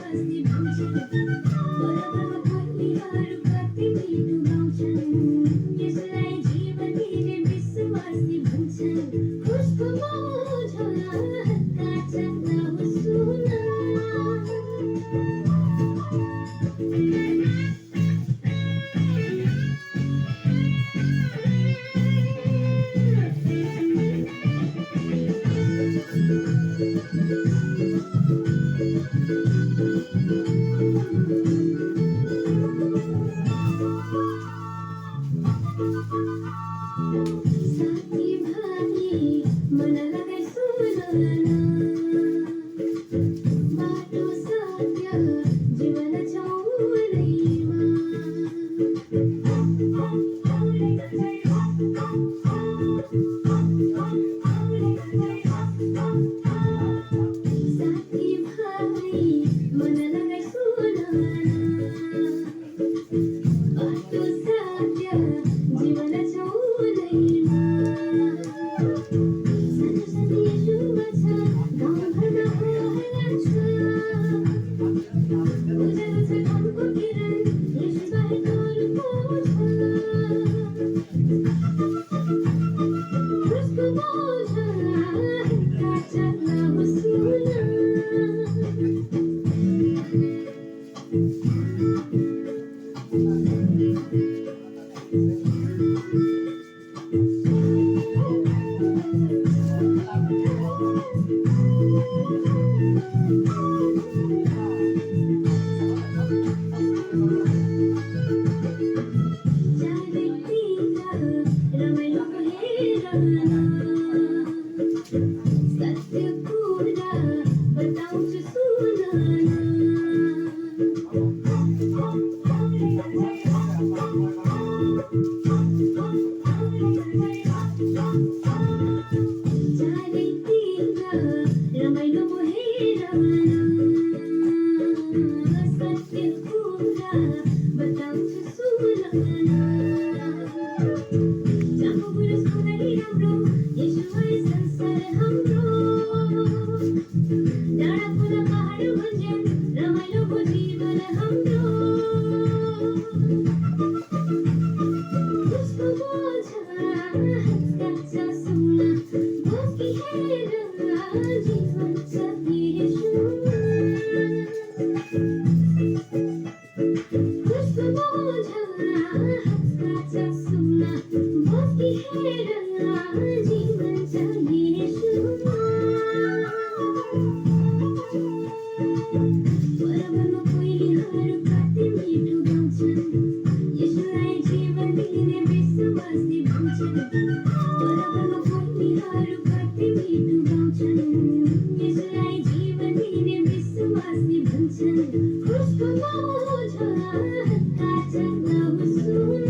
विश्वासले भन्छन् बराबरमा परिवार कति मिठो गाउँछन् यसलाई जीवन दिने विश्वासले भन्छन् खुसको बोझ काचा नहोस् सुन साथी भाइ मन लगाई सुन बाटो सत्य जीवन चौरैमा साथी भाइ मन लगाई सुन बाटो सत्य जीवन चौरैमा सानो सानो युवा छ गाउँघरमा होला छ उज्यालो छ घरको किरण यसबाहेक अरू पो छ खुसको बोझ काचा नहोस् सुन रमाइलो हेर सत्य कुरा बताउँछु सुन रमाइलो हेर सत्य कुरा बताउँछु सुन जाको पुरुषको गरी राम्रो यसो संसार हाम्रो डाँडा खोला पहाड भन्ज्याङ रमाइलो को जीवन हाम्रो खुसको बोझ काचा सुन बोकी हेर जीवन छ यसो खुसको बोझ काचा सुन बोकी हेर जीवन छ यसो बराबरमा कोइलीहरू कति मिठो गाउँछन् यसलाई जीवन दिने विश्वासले भन्छन् बराबरमा कोइलीहरू कति मिठो गाउँछन् यसलाई जीवन दिने विश्वासले भन्छन् खुसको बोझ काचा नहोस् सुन